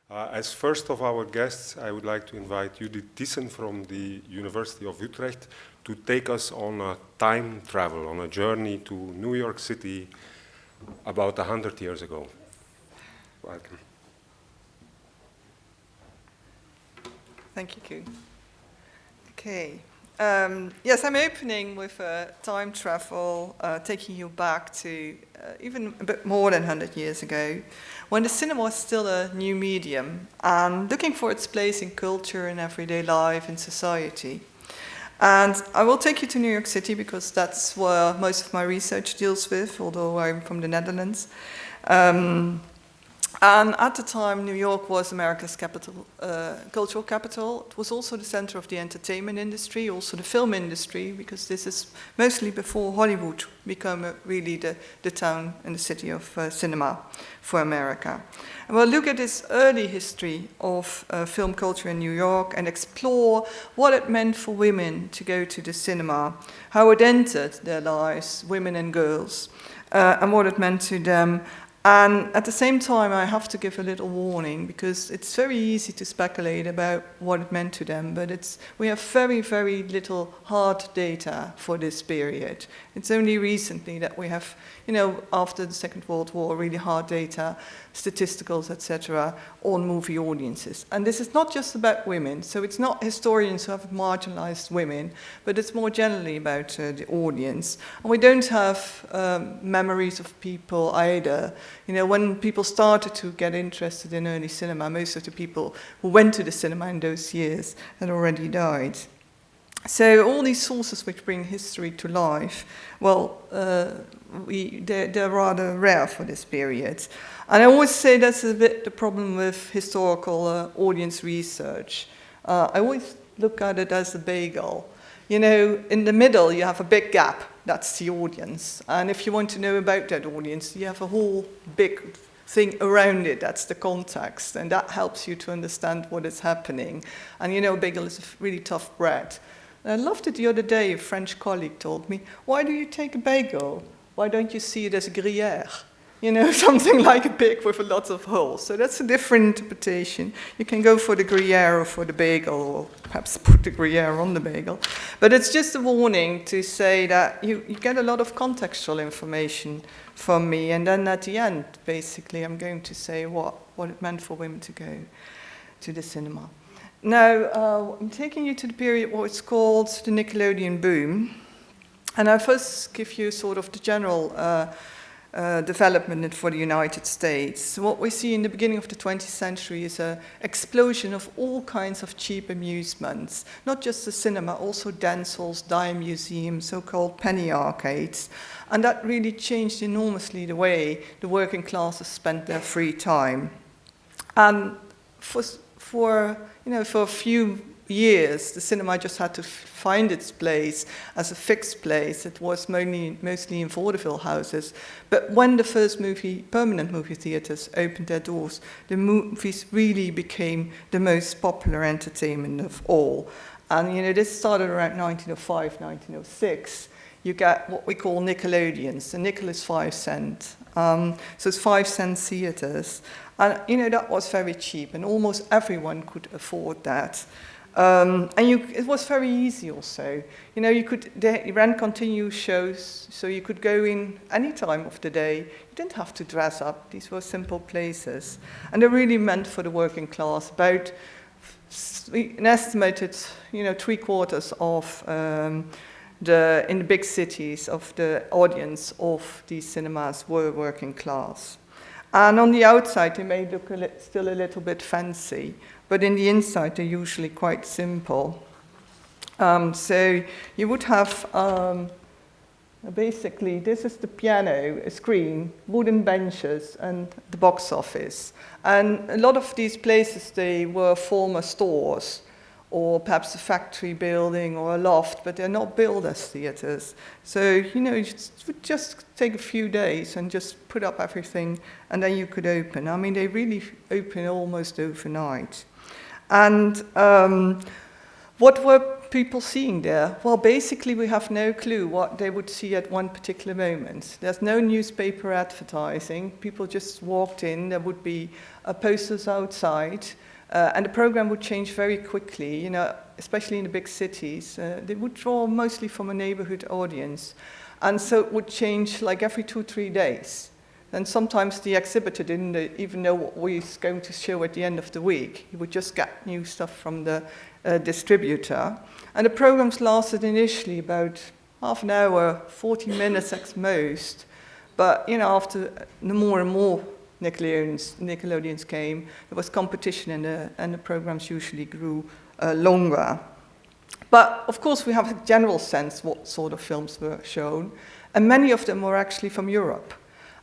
As first of our guests, I would like to invite Judith Thissen from the University of Utrecht to take us on a time travel, on a journey to New York City about 100 years ago. Welcome. Thank you, Koen. Okay. Yes, I'm opening with a time travel, taking you back to even a bit more than 100 years ago, when the cinema was still a new medium and looking for its place in culture and everyday life in society. And I will take you to New York City because that's where most of my research deals with, although I'm from the Netherlands. And at the time, New York was America's capital, cultural capital. It was also the center of the entertainment industry, also the film industry, because this is mostly before Hollywood became really the town and the city of cinema for America. And we'll look at this early history of film culture in New York and explore what it meant for women to go to the cinema, how it entered their lives, women and girls, and what it meant to them. And at the same time, I have to give a little warning because it's very easy to speculate about what it meant to them, but we have very, very little hard data for this period. It's only recently that we have, after the Second World War, really hard data, statisticals, etc., on movie audiences. And this is not just about women, so it's not historians who have marginalized women, but it's more generally about the audience. And we don't have memories of people either. When people started to get interested in early cinema, most of the people who went to the cinema in those years had already died. So all these sources which bring history to life, well, they're rather rare for this period. And I always say that's a bit the problem with historical audience research. I always look at it as a bagel. In the middle you have a big gap, that's the audience. And if you want to know about that audience, you have a whole big thing around it, that's the context. And that helps you to understand what is happening. And a bagel is a really tough bread. And I loved it the other day, a French colleague told me, why do you take a bagel? Why don't you see it as a gruyere? Something like a pig with a lot of holes. So that's a different interpretation. You can go for the gruyere or for the bagel, or perhaps put the gruyere on the bagel. But it's just a warning to say that you get a lot of contextual information from me, and then at the end, basically, I'm going to say what it meant for women to go to the cinema. Now, I'm taking you to the period what it's called the Nickelodeon boom. And I first give you sort of the general development for the United States. What we see in the beginning of the 20th century is an explosion of all kinds of cheap amusements, not just the cinema, also dance halls, dime museums, so-called penny arcades. And that really changed enormously the way the working classes spent their free time. And for a few years, the cinema just had to find its place as a fixed place. It was mostly in vaudeville houses. But when the first permanent movie theaters opened their doors, the movies really became the most popular entertainment of all. And this started around 1905, 1906. You get what we call Nickelodeons. The nickel is 5 cents. So it's 5 cent theaters. And that was very cheap, and almost everyone could afford that. It was very easy also. They ran continuous shows, so you could go in any time of the day. You didn't have to dress up. These were simple places. And they really meant for the working class. About an estimated, 3/4 of in the big cities of the audience of these cinemas were working class. And on the outside, they may look still a little bit fancy, but in the inside, they're usually quite simple. So you would have, basically, this is the piano, a screen, wooden benches, and the box office. And a lot of these places, they were former stores, or perhaps a factory building or a loft, but they're not billed as theaters. So, it would just take a few days and just put up everything, and then you could open. I mean, they really open almost overnight. And what were people seeing there? Well, basically we have no clue what they would see at one particular moment. There's no newspaper advertising. People just walked in. There would be posters outside, and the program would change very quickly. You know, especially in the big cities, they would draw mostly from a neighborhood audience, and so it would change like every 2-3 days. And sometimes the exhibitor didn't even know what we was going to show at the end of the week. He would just get new stuff from the distributor. And the programs lasted initially about half an hour, 40 minutes at most. But, you know, after more and more Nickelodeons came, there was competition and the programs usually grew longer. But, of course, we have a general sense what sort of films were shown. And many of them were actually from Europe.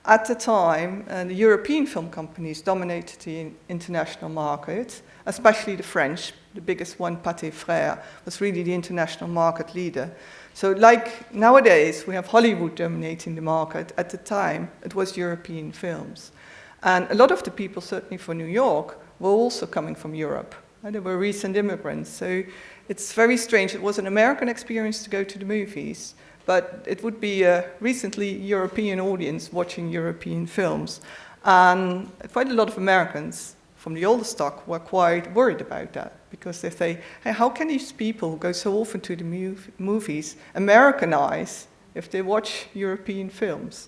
At the time, the European film companies dominated the international market, especially the French. The biggest one, Pathé Frères, was really the international market leader. So like nowadays, we have Hollywood dominating the market. At the time, it was European films. And a lot of the people, certainly for New York, were also coming from Europe. They were recent immigrants. So it's very strange. It was an American experience to go to the movies, but it would be a recently European audience watching European films. And quite a lot of Americans from the older stock were quite worried about that, because they say, hey, how can these people who go so often to the movies Americanize if they watch European films?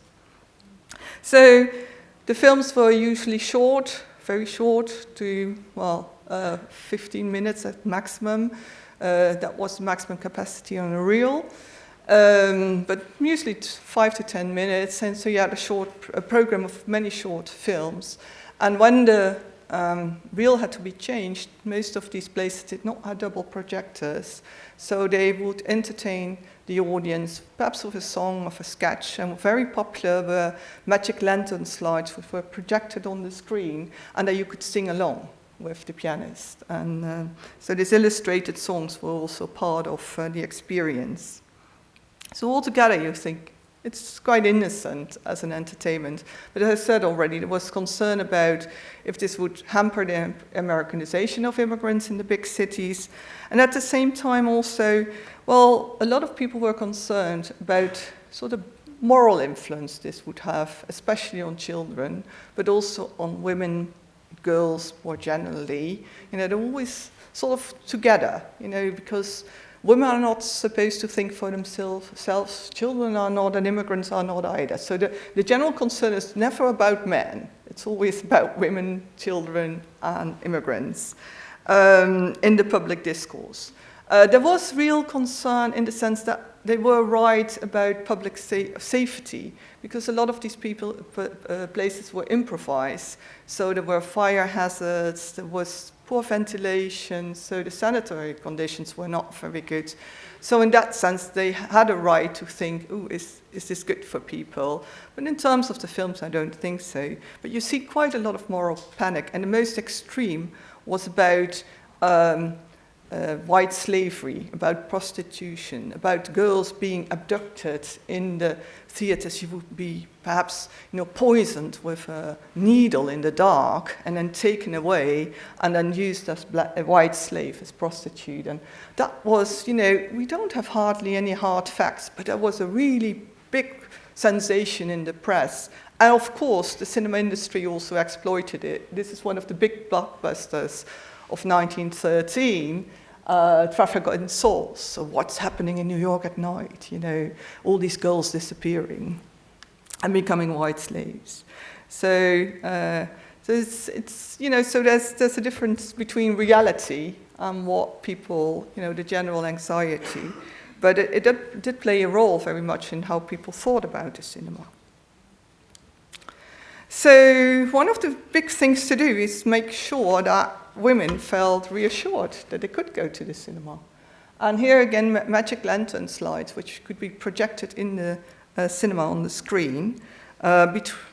So the films were usually short, very short, to, 15 minutes at maximum. That was the maximum capacity on a reel. But usually 5 to 10 minutes, and so you had a program of many short films. And when the reel had to be changed, most of these places did not have double projectors, so they would entertain the audience, perhaps with a song, of a sketch, and very popular were magic lantern slides, which were projected on the screen, and that you could sing along with the pianist. And so these illustrated songs were also part of the experience. So altogether, you think it's quite innocent as an entertainment. But as I said already, there was concern about if this would hamper the Americanization of immigrants in the big cities. And at the same time also, well, a lot of people were concerned about sort of moral influence this would have, especially on children, but also on women, girls more generally. You know, they're always sort of together, you know, because women are not supposed to think for themselves, children are not, and immigrants are not either. So the general concern is never about men. It's always about women, children, and immigrants in the public discourse. There was real concern in the sense that they were right about public safety, because a lot of these places were improvised. So there were fire hazards, there was poor ventilation, so the sanitary conditions were not very good. So in that sense, they had a right to think, oh, is this good for people? But in terms of the films, I don't think so. But you see quite a lot of moral panic, and the most extreme was about white slavery, about prostitution, about girls being abducted in the theaters. You would be perhaps, you know, poisoned with a needle in the dark and then taken away and then used as a white slave, as prostitute. And that was, you know, we don't have hardly any hard facts, but that was a really big sensation in the press. And of course, the cinema industry also exploited it. This is one of the big blockbusters of 1913, Traffic in Souls. So what's happening in New York at night? You know, all these girls disappearing and becoming white slaves. So it's you know, so there's a difference between reality and what people, you know, the general anxiety. But it did play a role very much in how people thought about the cinema. So one of the big things to do is make sure that women felt reassured that they could go to the cinema. And here again, magic lantern slides, which could be projected in the cinema on the screen,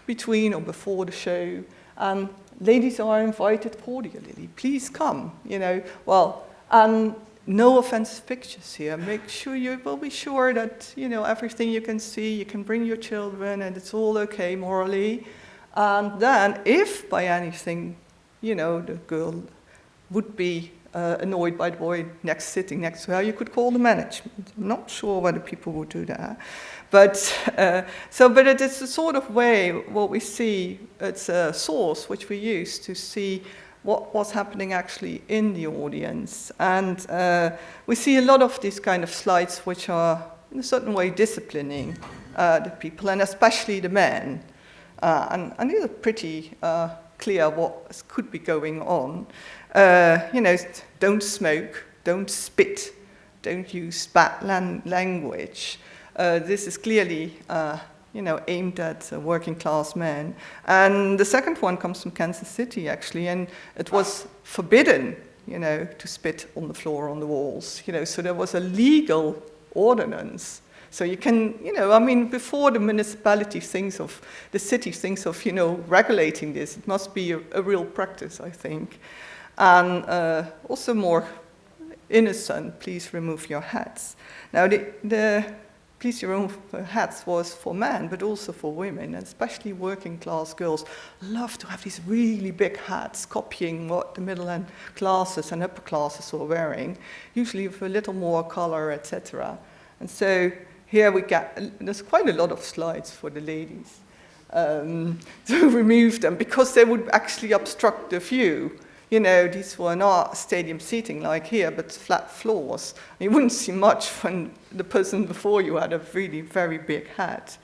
between or before the show. And ladies are invited cordially, please come, you know. Well, and no offensive pictures here. Make sure you will be sure that, you know, everything you can see, you can bring your children, and it's all okay morally. And then, if by anything, you know, the girl would be annoyed by the boy sitting next to her, you could call the management. I'm not sure whether people would do that. But it is the sort of way, what we see, it's a source which we use to see what was happening actually in the audience. And we see a lot of these kind of slides which are, in a certain way, disciplining the people, and especially the men. And these are pretty clear what could be going on. Don't smoke, don't spit, don't use bad language. This is clearly, aimed at working class men. And the second one comes from Kansas City, actually, and it was forbidden, to spit on the floor, on the walls. So there was a legal ordinance. So you can, before the municipality thinks of, the city thinks of, regulating this, it must be a real practice, I think. And also more innocent, please remove your hats. Now, the please remove your hats was for men, but also for women, and especially working class girls love to have these really big hats, copying what the middle and classes and upper classes were wearing, usually with a little more color, etc. And so here we get, there's quite a lot of slides for the ladies to remove them, because they would actually obstruct the view. These were not stadium seating like here, but flat floors. You wouldn't see much when the person before you had a really very big hat.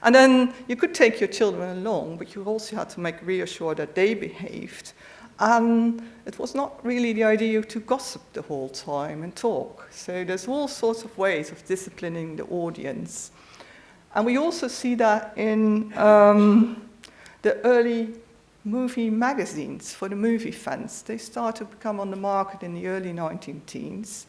And then you could take your children along, but you also had to make reassure that they behaved. And it was not really the idea to gossip the whole time and talk. So there's all sorts of ways of disciplining the audience. And we also see that in the early movie magazines for the movie fans. They started to come on the market in the early 1910s.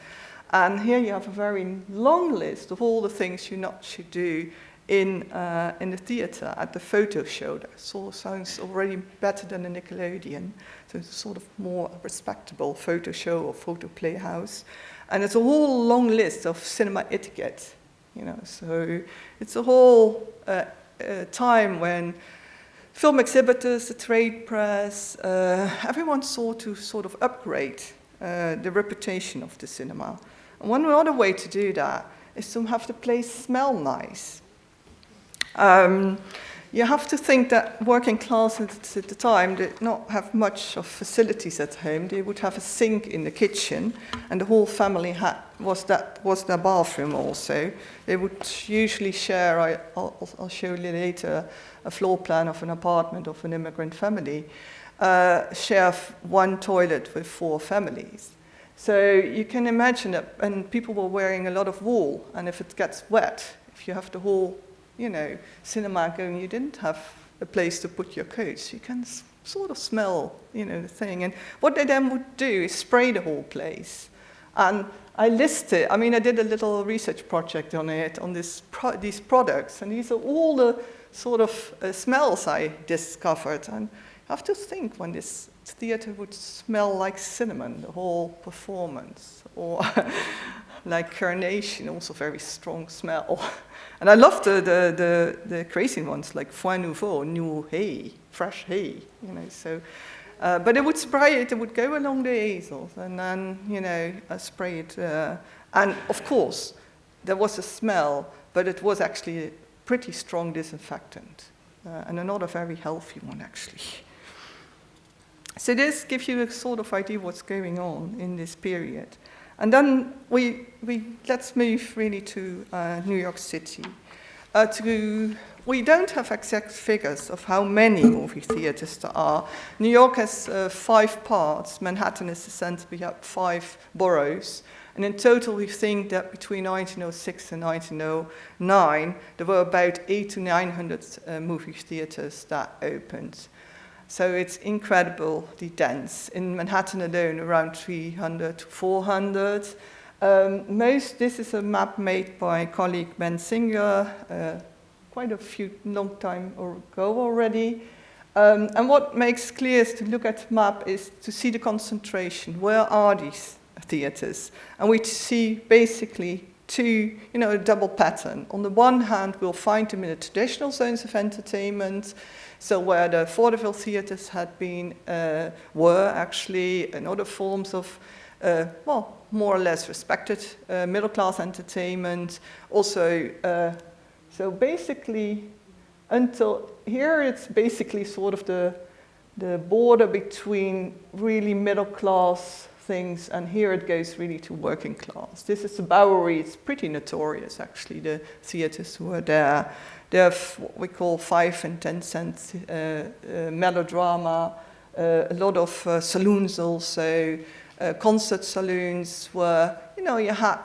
And here you have a very long list of all the things you not should do in the theatre at the photo show. That sounds already better than the Nickelodeon. So it's sort of more respectable photo show or photo playhouse. And it's a whole long list of cinema etiquette. So it's a whole time when film exhibitors, the trade press, everyone sought to sort of upgrade the reputation of the cinema. And one other way to do that is to have the place smell nice. You have to think that working class at the time did not have much of facilities at home. They would have a sink in the kitchen, and the whole family was their bathroom also. They would usually share, I'll show you later, a floor plan of an apartment of an immigrant family, share one toilet with 4 families. So you can imagine that, and people were wearing a lot of wool, and if it gets wet, if you have the whole cinema going, you didn't have a place to put your coats. You can sort of smell, the thing. And what they then would do is spray the whole place. And I listed, I did a little research project on it, on these products, and these are all the sort of smells I discovered. And you have to think when this theatre would smell like cinnamon, the whole performance, or like carnation, also very strong smell. And I love the crazy ones, like foin nouveau, new hay, fresh hay, so. But it would spray it would go along the easels, and then, spray it. And of course, there was a smell, but it was actually a pretty strong disinfectant, and not a very healthy one, actually. So this gives you a sort of idea what's going on in this period. And then let's move really to New York City. We don't have exact figures of how many movie theaters there are. New York has 5 parts. Manhattan is the center. We have 5 boroughs. And in total, we think that between 1906 and 1909, there were about 800 to 900 movie theaters that opened. So it's incredibly dense. In Manhattan alone, around 300 to 400. This is a map made by colleague Ben Singer, quite a long time ago already. And what makes clear is to look at the map is to see the concentration. Where are these theaters? And we see basically a double pattern. On the one hand, we'll find them in the traditional zones of entertainment, so where the vaudeville theaters had been, were actually, and other forms of well, more or less respected middle-class entertainment. Also, so basically, until here it's basically sort of the border between really middle-class things, and here it goes really to working class. This is the Bowery. It's pretty notorious, actually, the theaters who are there. They have what we call 5 and 10 cent melodrama, a lot of saloons also, concert saloons where, you know, you had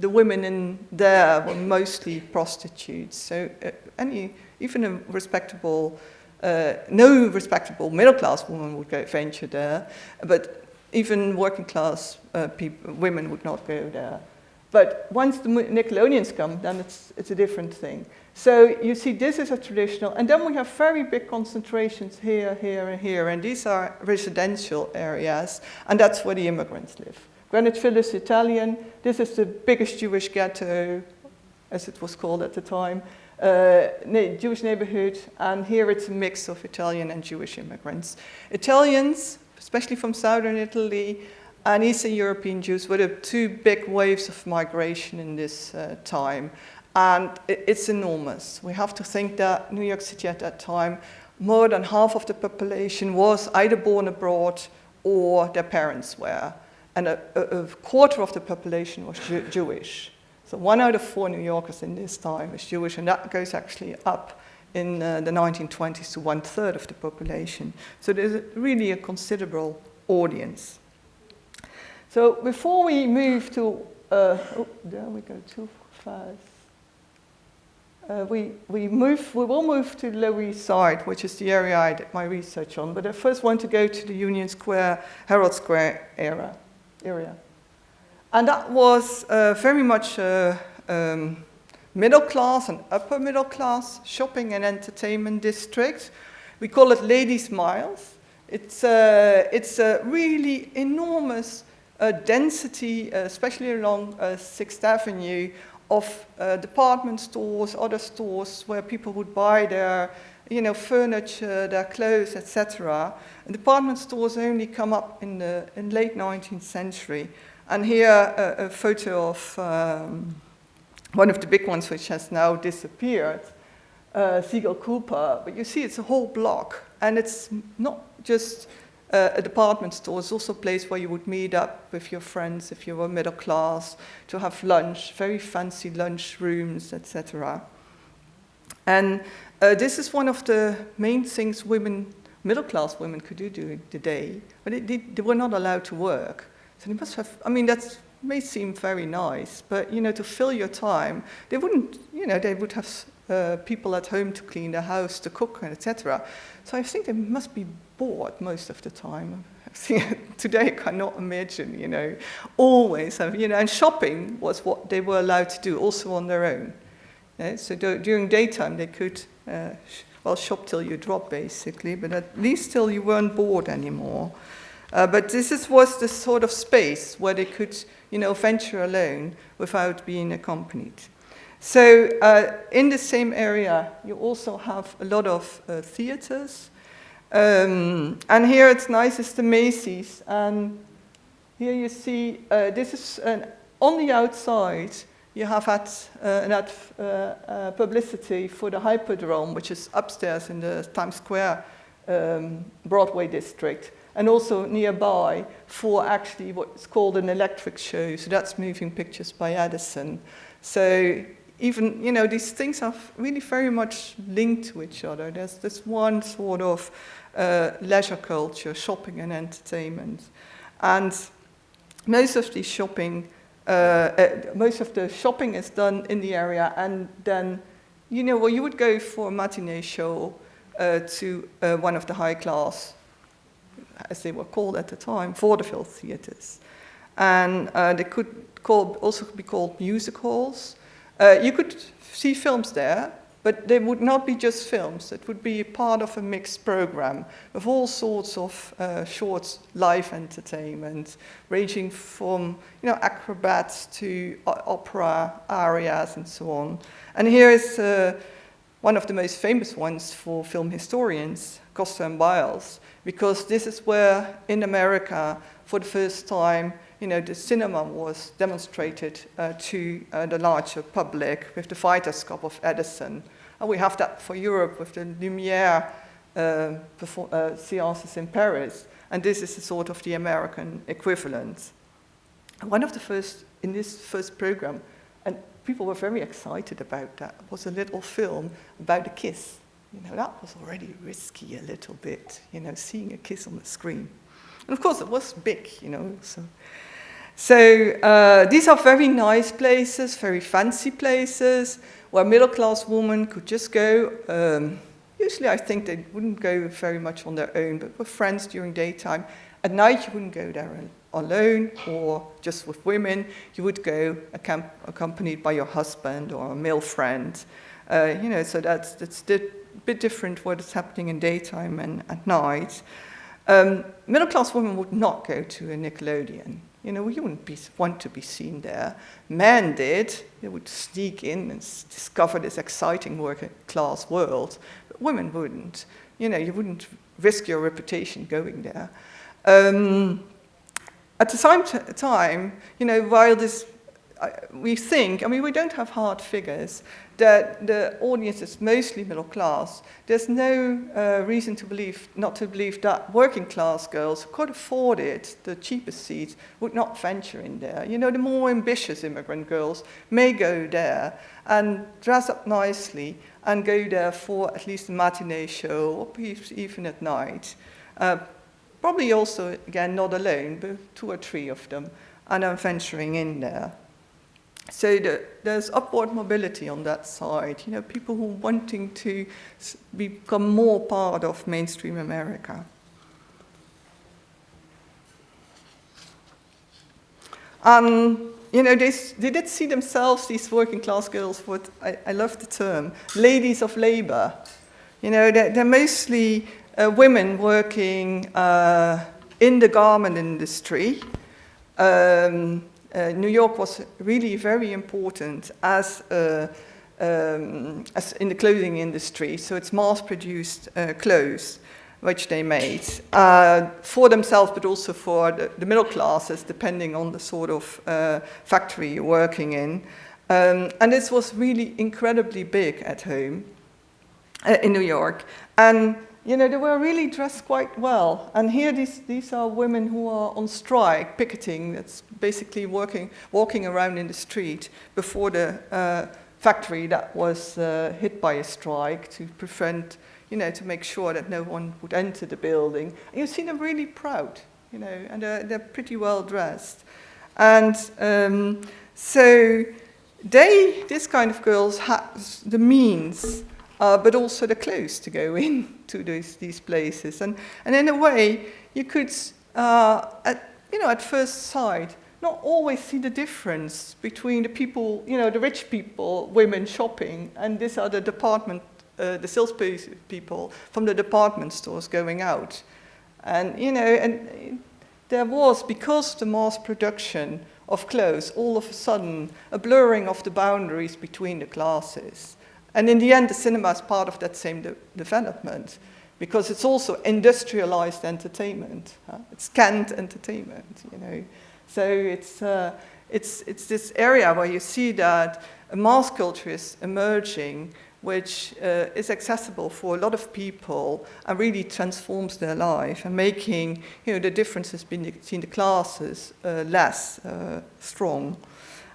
the women in there were mostly prostitutes. So even a respectable, no respectable middle-class woman would go venture there, but even working class women would not go there. But once the Nickelodeons come, then it's a different thing. So you see, this is a traditional, and then we have very big concentrations here, here, and here, and these are residential areas, and that's where the immigrants live. Greenwich Village Italian, this is the biggest Jewish ghetto, as it was called at the time, Jewish neighborhood, and here it's a mix of Italian and Jewish immigrants. Italians, especially from southern Italy, and Eastern European Jews were the 2 big waves of migration in this time. And it's enormous. We have to think that New York City at that time, more than half of the population was either born abroad or their parents were. And a quarter of the population was Jewish. So 1 out of 4 New Yorkers in this time is Jewish, and that goes actually up in the 1920s to 1/3 of the population. So there's really a considerable audience. So before we move to, there we go too fast. We will move to the Lower East Side, which is the area I did my research on. But I first want to go to the Union Square, Herald Square area. And that was very much middle class and upper middle class shopping and entertainment district. We call it Ladies' Miles. It's a really enormous density, especially along 6th Avenue, of department stores, other stores where people would buy their, you know, furniture, their clothes, etc. And department stores only come up in the late 19th century. And here a photo of one of the big ones, which has now disappeared, Siegel Cooper. But you see, it's a whole block, and it's not just a department store. It's also a place where you would meet up with your friends if you were middle class, to have lunch, very fancy lunch rooms, etc. And this is one of the main things middle class women could do during the day, but they were not allowed to work. So they must have, I mean, that may seem very nice, but, you know, to fill your time, they wouldn't, you know, they would have people at home to clean the house, to cook, etc. So I think they must be bored most of the time. Today I cannot imagine, you know, always have, you know, and shopping was what they were allowed to do, also on their own. Yeah? So during daytime they could, shop till you drop, basically, but at least till you weren't bored anymore. But this was the sort of space where they could, you know, venture alone without being accompanied. So in the same area, you also have a lot of theaters. And here it's nice, it's the Macy's. And here you see, this is on the outside, you have had publicity for the Hyperdrome, which is upstairs in the Times Square Broadway district. And also nearby for actually what's called an electric show. So that's moving pictures by Edison. So even, you know, these things are really very much linked to each other. There's this one sort of leisure culture, shopping and entertainment. And most of the shopping is done in the area. And then, you know, well, you would go for a matinee show to one of the high class, as they were called at the time, vaudeville theaters. And they could also be called music halls. You could see films there, but they would not be just films. It would be part of a mixed program with all sorts of short live entertainment, ranging from, you know, acrobats to opera arias and so on. And here is one of the most famous ones for film historians, Costa and Biles, because this is where, in America, for the first time, the cinema was demonstrated to the larger public with the Vitaskop of Edison. And we have that for Europe with the Lumière seances in Paris. And this is sort of the American equivalent. One of the first, in this first program, and people were very excited about that, was a little film about a kiss. That was already risky a little bit, seeing a kiss on the screen. And of course, it was big, So these are very nice places, very fancy places, where middle-class women could just go. Usually, I think they wouldn't go very much on their own, but with friends during daytime. At night, you wouldn't go there alone or just with women. You would go accompanied by your husband or a male friend. So that's a bit different what is happening in daytime and at night. Middle-class women would not go to a Nickelodeon. You wouldn't want to be seen there. Men did. They would sneak in and discover this exciting working-class world. But women wouldn't. You wouldn't risk your reputation going there. At the same time, while this, we think, we don't have hard figures, that the audience is mostly middle class. There's no reason not to believe that working class girls who could afford it, the cheapest seats, would not venture in there. The more ambitious immigrant girls may go there and dress up nicely and go there for at least a matinee show or even at night. Probably also, again, not alone, but 2 or 3 of them, and are venturing in there. So there's upward mobility on that side, people who are wanting to become more part of mainstream America. They did see themselves, these working class girls, what I love the term, ladies of labor. They're mostly women working in the garment industry. New York was really very important as in the clothing industry, so it's mass-produced clothes which they made for themselves, but also for the middle classes, depending on the sort of factory you're working in. And this was really incredibly big at home in New York. And they were really dressed quite well. And here these are women who are on strike, picketing. That's basically walking around in the street before the factory that was hit by a strike to prevent, to make sure that no one would enter the building. And you see them really proud, and they're pretty well dressed. And so this kind of girls has the means, but also the clothes to go into these places. And in a way, you could, at first sight, not always see the difference between the people, the rich people, women shopping, and these are the sales people from the department stores going out. And, and there was, because of the mass production of clothes, all of a sudden, a blurring of the boundaries between the classes. And in the end, the cinema is part of that same development, because it's also industrialized entertainment. It's canned entertainment, So it's this area where you see that a mass culture is emerging, which is accessible for a lot of people and really transforms their life and making the differences between the classes less strong.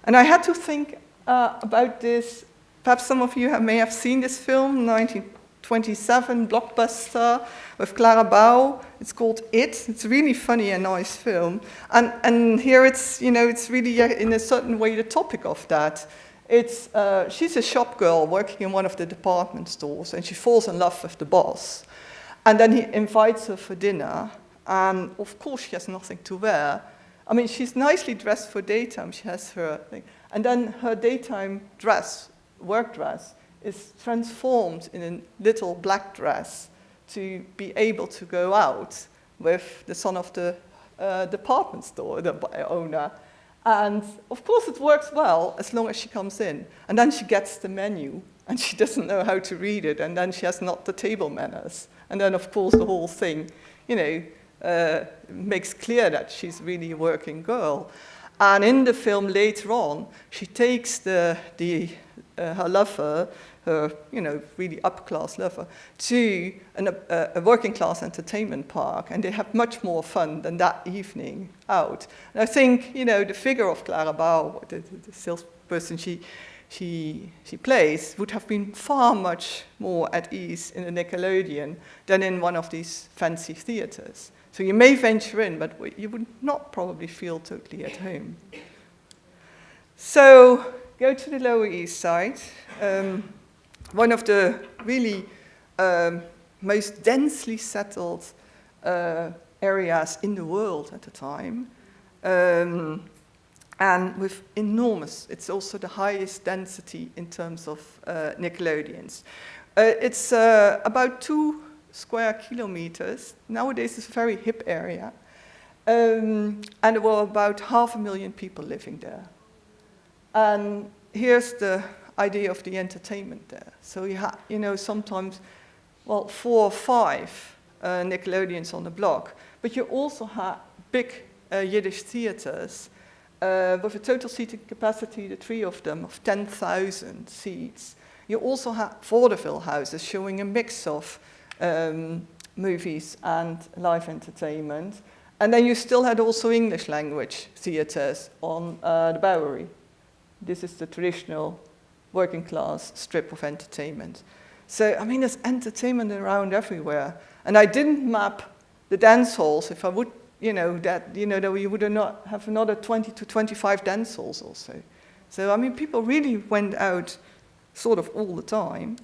And I had to think about this. Perhaps some of you may have seen this film, 1927 blockbuster with Clara Bow. It's called It. It's a really funny and nice film. And here it's it's really in a certain way the topic of that. It's she's a shop girl working in one of the department stores, and she falls in love with the boss. And then he invites her for dinner, and of course she has nothing to wear. I mean, she's nicely dressed for daytime. She has her thing, and then her daytime dress, work dress, is transformed in a little black dress to be able to go out with the son of the department store, the owner. And of course it works well as long as she comes in. And then she gets the menu and she doesn't know how to read it, and then she has not the table manners. And then, of course, the whole thing, makes clear that she's really a working girl. And in the film later on, she takes her lover, her really upper-class lover, to a working-class entertainment park, and they have much more fun than that evening out. And I think, the figure of Clara Bauer, the salesperson she plays, would have been far much more at ease in a Nickelodeon than in one of these fancy theaters. So you may venture in, but you would not probably feel totally at home. So go to the Lower East Side, one of the really most densely settled areas in the world at the time, and with it's also the highest density in terms of Nickelodeons. It's about 2 square kilometers. Nowadays it's a very hip area. And there were about 500,000 people living there. And here's the idea of the entertainment there. So you have, sometimes, 4 or 5 Nickelodeons on the block, but you also have big Yiddish theaters with a total seating capacity, the 3 of them, of 10,000 seats. You also have vaudeville houses showing a mix of movies and live entertainment. And then you still had also English language theaters on the Bowery. This is the traditional working class strip of entertainment. So, there's entertainment around everywhere. And I didn't map the dance halls. If I would, that we would not have another 20 to 25 dance halls also. So, people really went out sort of all the time.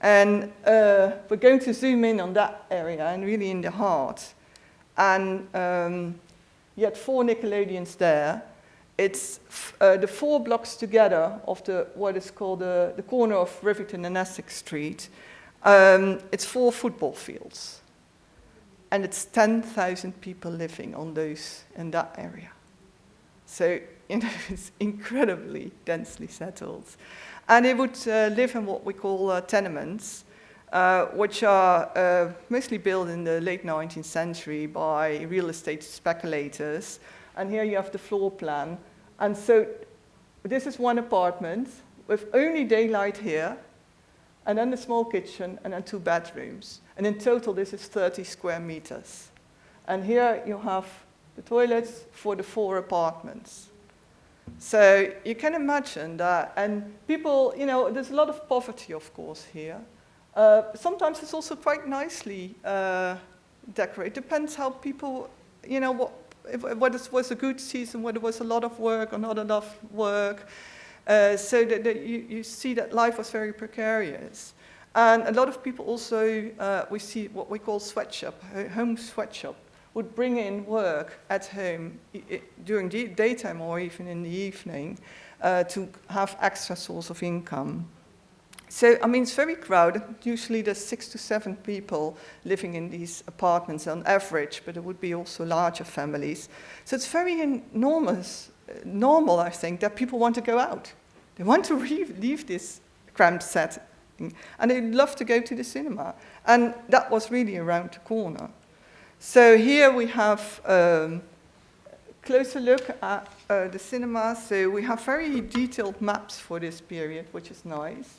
And we're going to zoom in on that area and really in the heart. And you had 4 Nickelodeons there. It's the 4 blocks together of what is called the corner of Rivington and Essex Street. It's 4 football fields. And it's 10,000 people living in that area. So, it's incredibly densely settled. And they would live in what we call tenements, which are mostly built in the late 19th century by real estate speculators. And here you have the floor plan. And so this is one apartment with only daylight here, and then the small kitchen, and then 2 bedrooms. And in total, this is 30 square meters. And here you have the toilets for the 4 apartments. So you can imagine that, and people, there's a lot of poverty, of course, here. Sometimes it's also quite nicely decorated. Depends how people, what was a good season, whether it was a lot of work or not enough work. So that you see that life was very precarious. And a lot of people also, we see what we call sweatshop, home sweatshop, would bring in work at home during the daytime or even in the evening to have extra source of income. So, it's very crowded. Usually there's 6 to 7 people living in these apartments on average, but it would be also larger families. So it's very normal, I think, that people want to go out. They want to leave this cramped setting, and they love to go to the cinema. And that was really around the corner. So here we have a closer look at the cinema. So we have very detailed maps for this period, which is nice.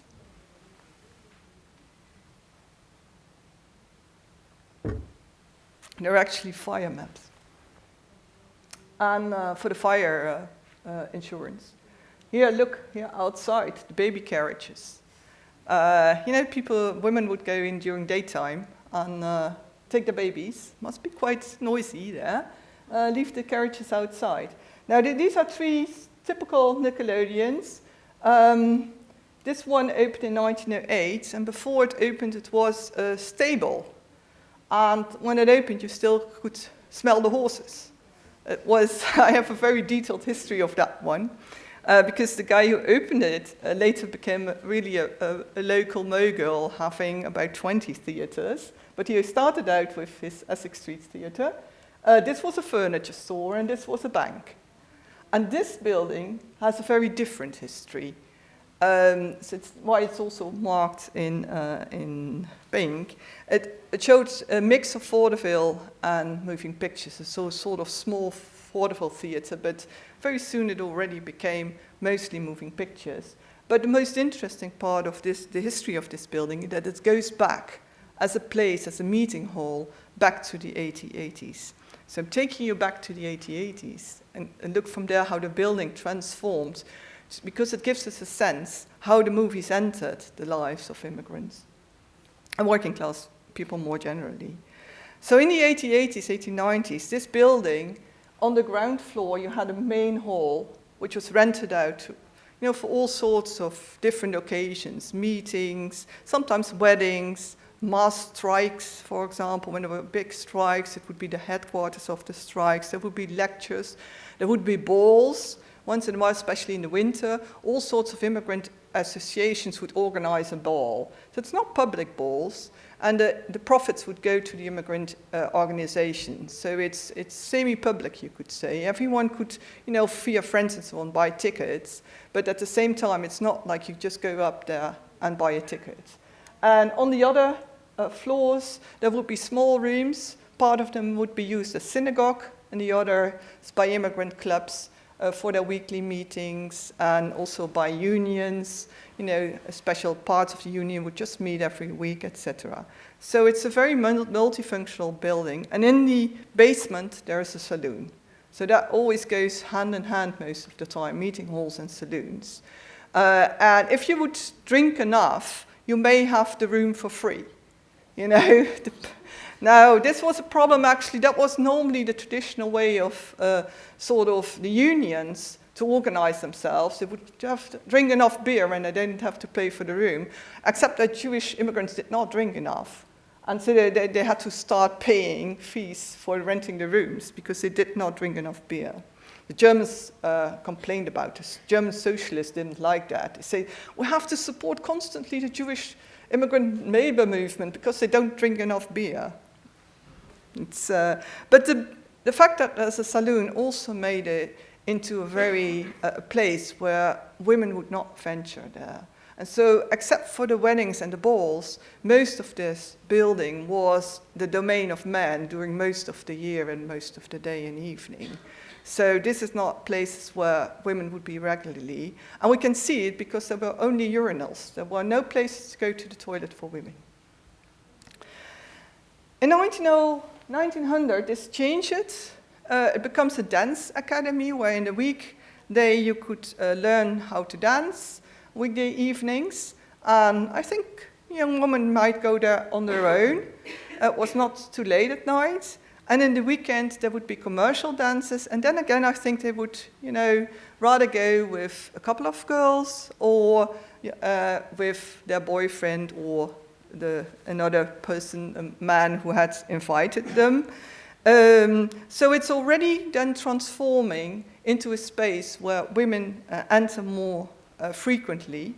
They're actually fire maps. And for the fire insurance. Look here outside, the baby carriages. Women would go in during daytime and take the babies. Must be quite noisy there. Leave the carriages outside. Now, these are 3 typical Nickelodeons. This one opened in 1908, and before it opened, it was a stable. And when it opened, you still could smell the horses. I have a very detailed history of that one, because the guy who opened it later became really a local mogul, having about 20 theaters. But he started out with his Essex Street Theatre. This was a furniture store, and this was a bank. And this building has a very different history. So it's why it's also marked in pink. It showed a mix of vaudeville and moving pictures. So a sort of small vaudeville theatre, but very soon it already became mostly moving pictures. But the most interesting part of this, the history of this building, is that it goes back as a place, as a meeting hall, back to the 1880s. So I'm taking you back to the 1880s and look from there how the building transformed, because it gives us a sense how the movies entered the lives of immigrants and working class people more generally. So in the 1880s, 1890s, this building, on the ground floor, you had a main hall, which was rented out to, for all sorts of different occasions, meetings, sometimes weddings, mass strikes, for example. When there were big strikes, it would be the headquarters of the strikes. There would be lectures. There would be balls. Once in a while, especially in the winter, all sorts of immigrant associations would organize a ball. So it's not public balls, and the profits would go to the immigrant organizations. So it's semi-public, you could say. Everyone could, via friends and so on, buy tickets, but at the same time, it's not like you just go up there and buy a ticket. And on the other floors, there would be small rooms. Part of them would be used as synagogue, and the other is by immigrant clubs for their weekly meetings, and also by unions. Special parts of the union would just meet every week, etc. So it's a very multifunctional building. And in the basement, there is a saloon. So that always goes hand in hand most of the time, meeting halls and saloons. And if you would drink enough, you may have the room for free. Now, this was a problem, actually. That was normally the traditional way of sort of the unions to organize themselves. They would have to drink enough beer and they didn't have to pay for the room, except that Jewish immigrants did not drink enough. And so they had to start paying fees for renting the rooms because they did not drink enough beer. The Germans complained about this. German socialists didn't like that. They say, we have to support constantly the Jewish immigrant labor movement because they don't drink enough beer. But the fact that there's a saloon also made it into a very place where women would not venture there. And so, except for the weddings and the balls, most of this building was the domain of men during most of the year and most of the day and evening. So this is not places where women would be regularly. And we can see it because there were only urinals. There were no places to go to the toilet for women. In 1900, this changed. It becomes a dance academy where in the weekday you could learn how to dance, weekday evenings. And I think young women might go there on their own. It was not too late at night. And in the weekend, there would be commercial dances. And then again, I think they would, rather go with a couple of girls or with their boyfriend or another person, a man who had invited them. So it's already then transforming into a space where women enter more frequently,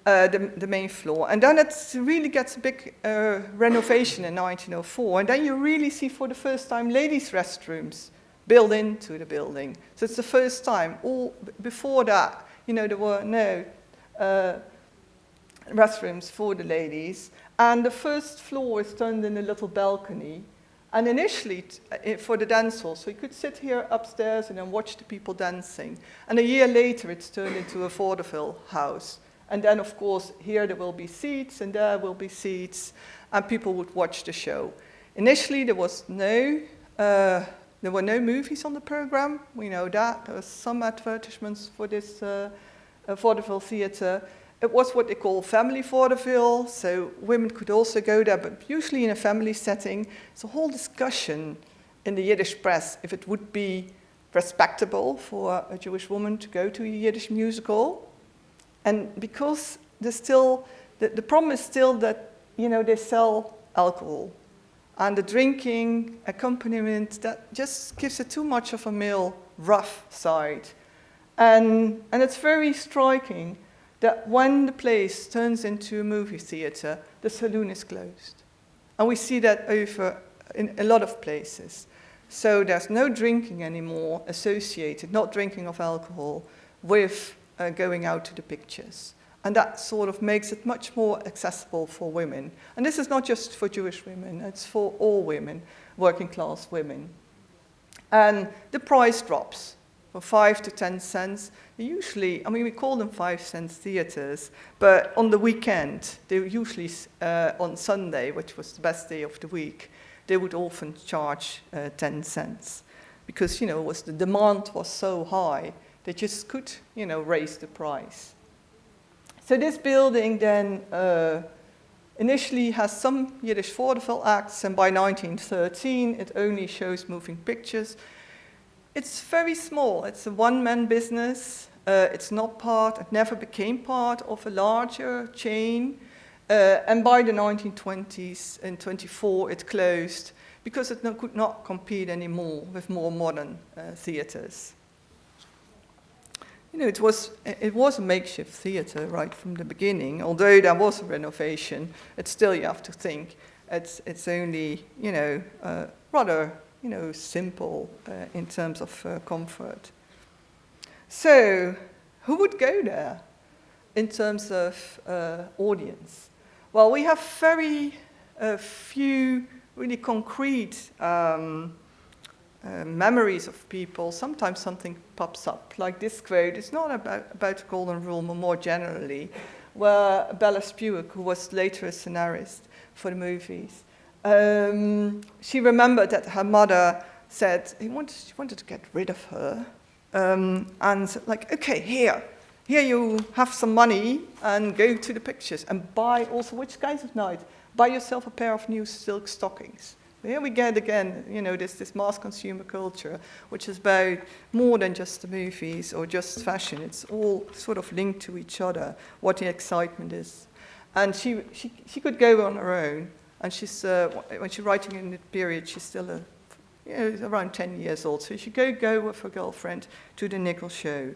the main floor. And then it really gets a big renovation in 1904. And then you really see for the first time ladies' restrooms built into the building. So it's the first time. Before that, there were no restrooms for the ladies. And the first floor is turned in a little balcony. And initially, for the dance hall, so you could sit here upstairs and then watch the people dancing. And a year later, it's turned into a vaudeville house. And then, of course, here there will be seats, and there will be seats, and people would watch the show. Initially, there were no movies on the program. We know that. There were some advertisements for this vaudeville theatre. It was what they call family vaudeville, so women could also go there, but usually in a family setting. It's a whole discussion in the Yiddish press if it would be respectable for a Jewish woman to go to a Yiddish musical. And because there's still, the problem is still that, they sell alcohol. And the drinking accompaniment, that just gives it too much of a male rough side. And it's very striking that when the place turns into a movie theater, the saloon is closed. And we see that over in a lot of places. So there's no drinking anymore associated, not drinking of alcohol, with going out to the pictures. And that sort of makes it much more accessible for women. And this is not just for Jewish women, it's for all women, working class women. And the price drops from 5 to 10 cents. Usually, I mean, we call them 5-cent theaters, but on the weekend, they usually, on Sunday, which was the best day of the week, they would often charge 10 cents. Because, the demand was so high, they just could, raise the price. So this building then initially has some Yiddish vaudeville acts, and by 1913 it only shows moving pictures. It's very small. It's a one-man business. It never became part of a larger chain. And by the 1920s, in 24, it closed because it could not compete anymore with more modern theaters. It was a makeshift theater right from the beginning. Although there was a renovation, it's still, you have to think, it's only, rather, simple in terms of comfort. So, who would go there in terms of audience? Well, we have very few really concrete memories of people. Sometimes something pops up, like this quote. It's not about the Golden Rule, but more generally, where Bella Spewak, who was later a scenarist for the movies, she remembered that her mother said she wanted to get rid of her, and said, like, okay, here you have some money and go to the pictures and buy also, which kinds of night, buy yourself a pair of new silk stockings. Here we get again, this mass consumer culture, which is about more than just the movies or just fashion. It's all sort of linked to each other, what the excitement is. And she could go on her own, and she's when she's writing in the period, she's still around 10 years old. So she could go with her girlfriend to the nickel show.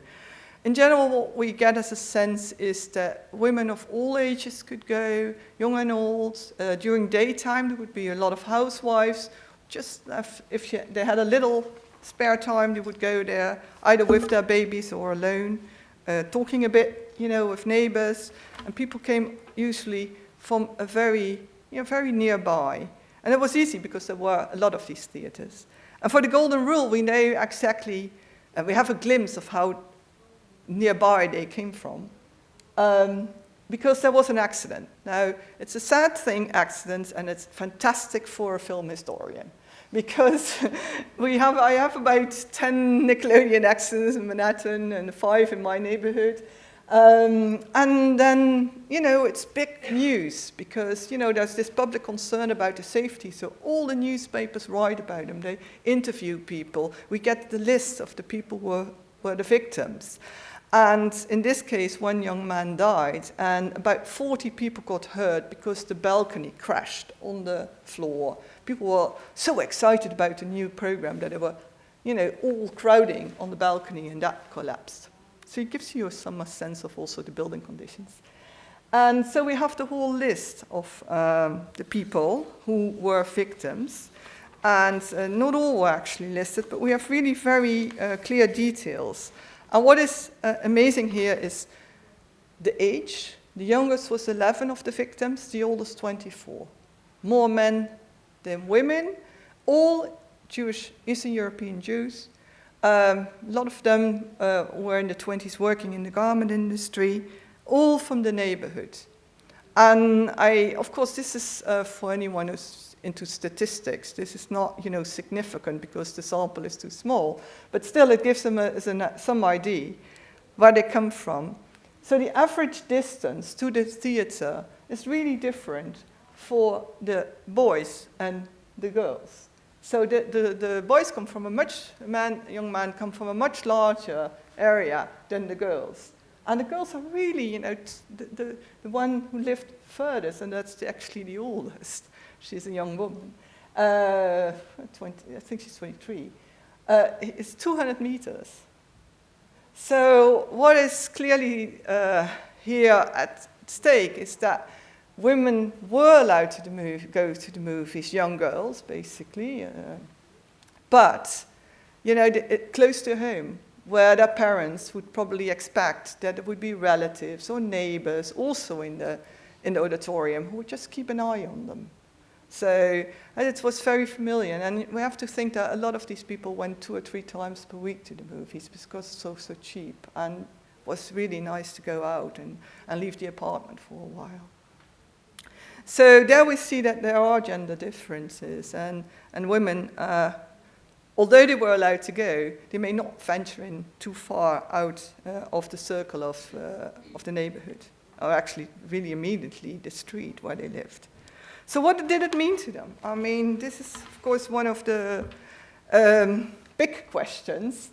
In general, what we get as a sense is that women of all ages could go, young and old. During daytime, there would be a lot of housewives. Just if they had a little spare time, they would go there, either with their babies or alone, talking a bit, with neighbors. And people came usually from a very nearby. And it was easy because there were a lot of these theaters. And for the Golden Rule, we know exactly, and we have a glimpse of how nearby they came from, because there was an accident. Now, it's a sad thing, accidents, and it's fantastic for a film historian, because I have about 10 Nickelodeon accidents in Manhattan and 5 in my neighborhood. And then, it's big news because, there's this public concern about the safety. So all the newspapers write about them. They interview people. We get the list of the people who were the victims. And in this case, one young man died, and about 40 people got hurt because the balcony crashed on the floor. People were so excited about the new program that they were, all crowding on the balcony, and that collapsed. So it gives you some sense of also the building conditions. And so we have the whole list of the people who were victims. And not all were actually listed, but we have really very clear details. And what is amazing here is the age. The youngest was 11 of the victims, the oldest 24. More men than women, all Jewish, Eastern European Jews. A lot of them were in the 20s working in the garment industry, all from the neighborhood. And of course, this is for anyone who's into statistics. This is not, significant because the sample is too small, but still it gives them some idea where they come from. So the average distance to the theater is really different for the boys and the girls. So the boys come from young man come from a much larger area than the girls. And the girls are really, the one who lived furthest, and that's actually the oldest. She's a young woman. I think she's 23. It's 200 meters. So what is clearly here at stake is that women were allowed to go to the movies, young girls, basically. But, close to home. where their parents would probably expect that there would be relatives or neighbors also in the auditorium who would just keep an eye on them. So it was very familiar, and we have to think that a lot of these people went 2 or 3 times per week to the movies because it's so cheap, and it was really nice to go out and leave the apartment for a while. So there we see that there are gender differences, and women, although they were allowed to go, they may not venture in too far out of the circle of the neighborhood, or actually really immediately the street where they lived. So what did it mean to them? I mean, this is, of course, one of the big questions.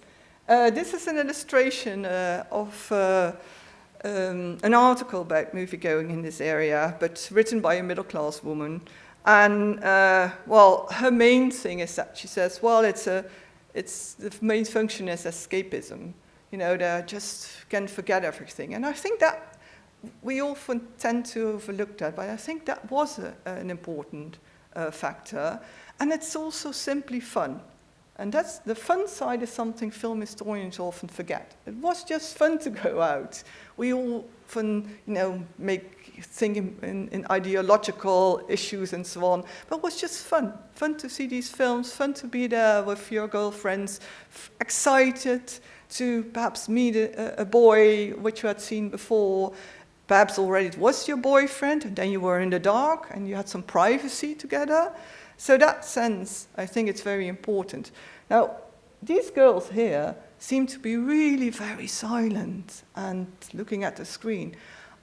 This is an illustration of an article about movie-going in this area, but written by a middle-class woman. And, well, her main thing is that she says, well, the main function is escapism. You know, they just can forget everything. And I think that we often tend to overlook that, but I think that was an important factor. And it's also simply fun. And that's the fun side is something film historians often forget. It was just fun to go out. We often, you know, think in ideological issues and so on, but it was just fun. Fun to see these films, fun to be there with your girlfriends, excited to perhaps meet a boy which you had seen before. Perhaps already it was your boyfriend, and then you were in the dark, and you had some privacy together. So that sense, I think it's very important. Now, these girls here seem to be really very silent and looking at the screen.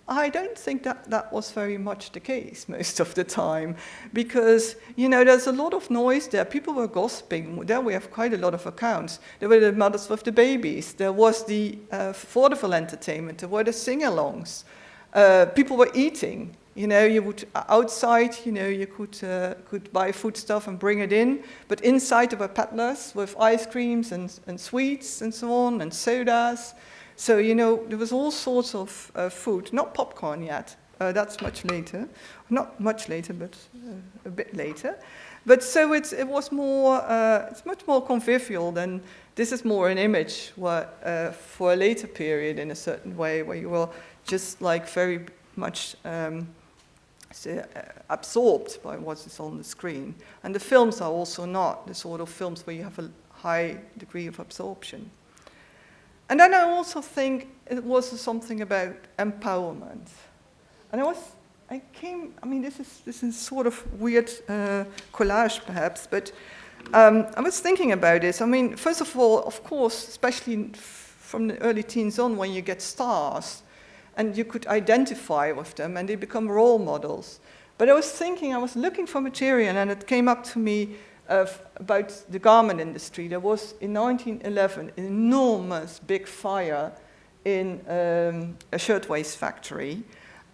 I don't think that was very much the case most of the time, because, you know, there's a lot of noise there. People were gossiping. There we have quite a lot of accounts. There were the mothers with the babies. There was the vaudeville entertainment. There were the sing-alongs. People were eating. You know, you would outside. You know, you could buy foodstuff and bring it in. But inside there were peddlers with ice creams and sweets and so on and sodas. So you know, there was all sorts of food. Not popcorn yet. That's much later. Not much later, but a bit later. But so it was more. It's much more convivial than. This is more an image for a later period in a certain way, where you will just like very much absorbed by what is on the screen. And the films are also not the sort of films where you have a high degree of absorption. And then I also think it was something about empowerment. And this is sort of weird collage perhaps, but I was thinking about this. I mean, first of all, of course, especially from the early teens on, when you get stars, and you could identify with them, and they become role models. But I was looking for material, and it came up to me about the garment industry. There was, in 1911, an enormous big fire in a shirtwaist factory,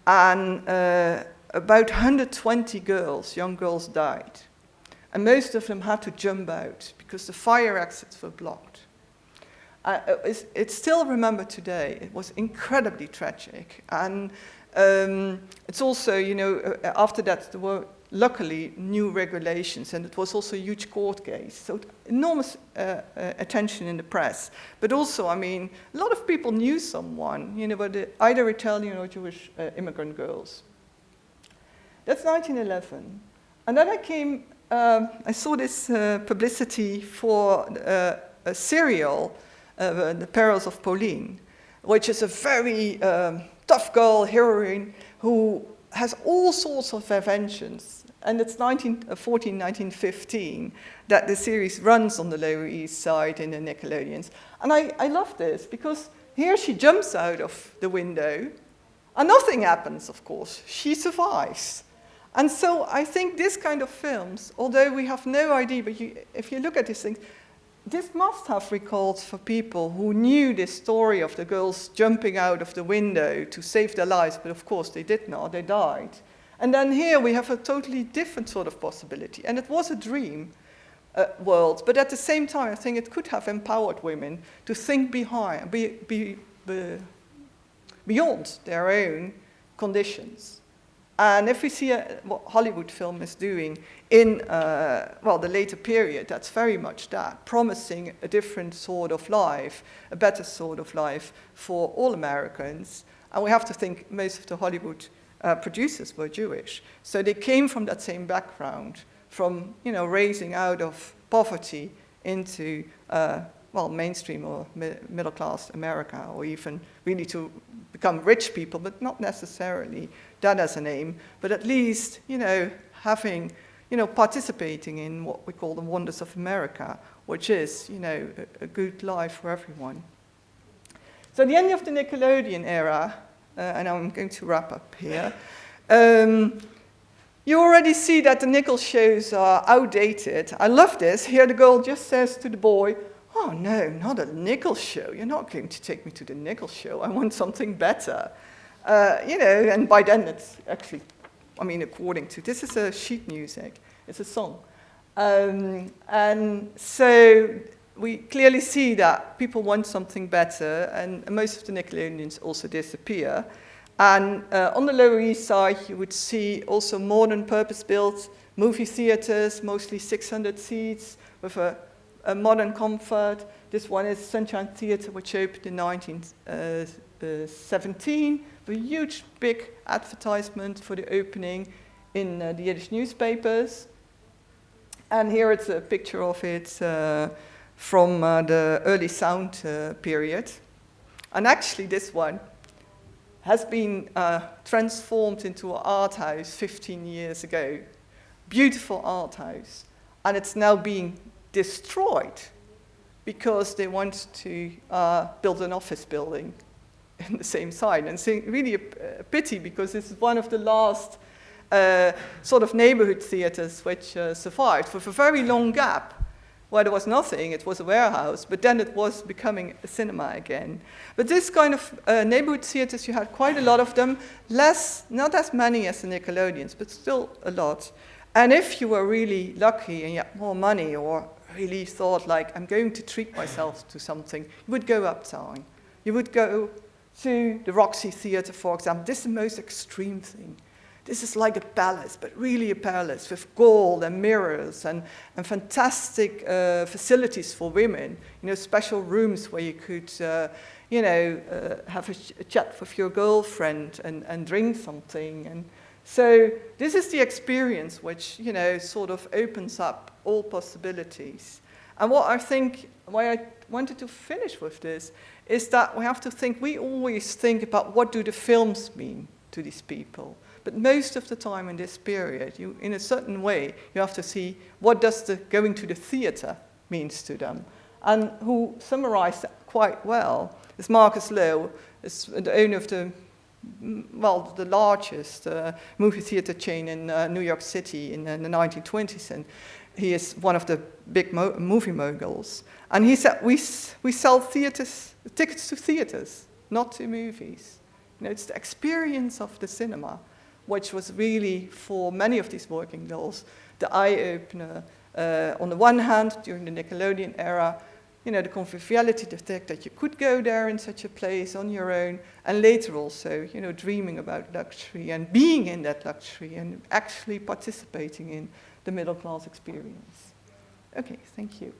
and about 120 young girls died. And most of them had to jump out, because the fire exits were blocked. It's still remembered today. It was incredibly tragic. And it's also, you know, after that there were luckily new regulations, and it was also a huge court case. So enormous attention in the press. But also, I mean, a lot of people knew someone, you know, but either Italian or Jewish immigrant girls. That's 1911. And then I saw this publicity for a serial, The Perils of Pauline, which is a very tough girl heroine who has all sorts of inventions. And it's 1914, 1915 that the series runs on the Lower East Side in the Nickelodeons. And I love this, because here she jumps out of the window, and nothing happens, of course. She survives. And so I think this kind of films, although we have no idea, but if you look at these things, this must have recalled for people who knew this story of the girls jumping out of the window to save their lives, but of course they did not, they died. And then here we have a totally different sort of possibility. And it was a dream world, but at the same time I think it could have empowered women to think beyond their own conditions. And if we see what Hollywood film is doing in, the later period, that's very much that, promising a different sort of life, a better sort of life for all Americans. And we have to think most of the Hollywood producers were Jewish. So they came from that same background, from, raising out of poverty into, mainstream or middle-class America, or even really to become rich people, but not necessarily that as an aim, but at least, having, participating in what we call the wonders of America, which is, a good life for everyone. So at the end of the Nickelodeon era, and I'm going to wrap up here, you already see that the nickel shows are outdated. I love this. Here the girl just says to the boy, "Oh no, not a nickel show. You're not going to take me to the nickel show. I want something better." And by then it's actually, according to, this is a sheet music. It's a song. And so we clearly see that people want something better, and most of the Nickelodeons also disappear. And on the Lower East Side, you would see also modern purpose-built movie theaters, mostly 600 seats, with a modern comfort. This one is Sunshine Theatre, which opened in 1917, with a huge, big advertisement for the opening in the Yiddish newspapers. And here it's a picture of it from the early sound period. And actually, this one has been transformed into an art house 15 years ago. Beautiful art house. And it's now being destroyed because they want to build an office building in the same site. And it's really a pity, because this is one of the last sort of neighborhood theaters which survived with a very long gap. Where there was nothing, it was a warehouse, but then it was becoming a cinema again. But this kind of neighborhood theaters, you had quite a lot of them, not as many as the Nickelodeons, but still a lot. And if you were really lucky and you had more money, or really thought like, I'm going to treat myself to something, you would go uptown. You would go to the Roxy Theatre, for example. This is the most extreme thing. This is like a palace, but really a palace with gold and mirrors and fantastic facilities for women. Special rooms where you could, have a chat with your girlfriend and drink something. And so this is the experience which, sort of opens up all possibilities. And what I think, why I wanted to finish with this, is that we have to think, we always think about what do the films mean to these people. But most of the time in this period, in a certain way, you have to see what does the going to the theatre means to them. And who summarized that quite well is Marcus Lowe, is the owner of the largest movie theatre chain in New York City in the 1920s. And he is one of the big movie moguls. And he said, we sell tickets to theatres, not to movies. It's the experience of the cinema, which was really, for many of these working girls, the eye-opener. On the one hand, during the Nickelodeon era, the conviviality, the fact that you could go there in such a place on your own, and later also, dreaming about luxury and being in that luxury and actually participating in the middle-class experience. Okay, thank you.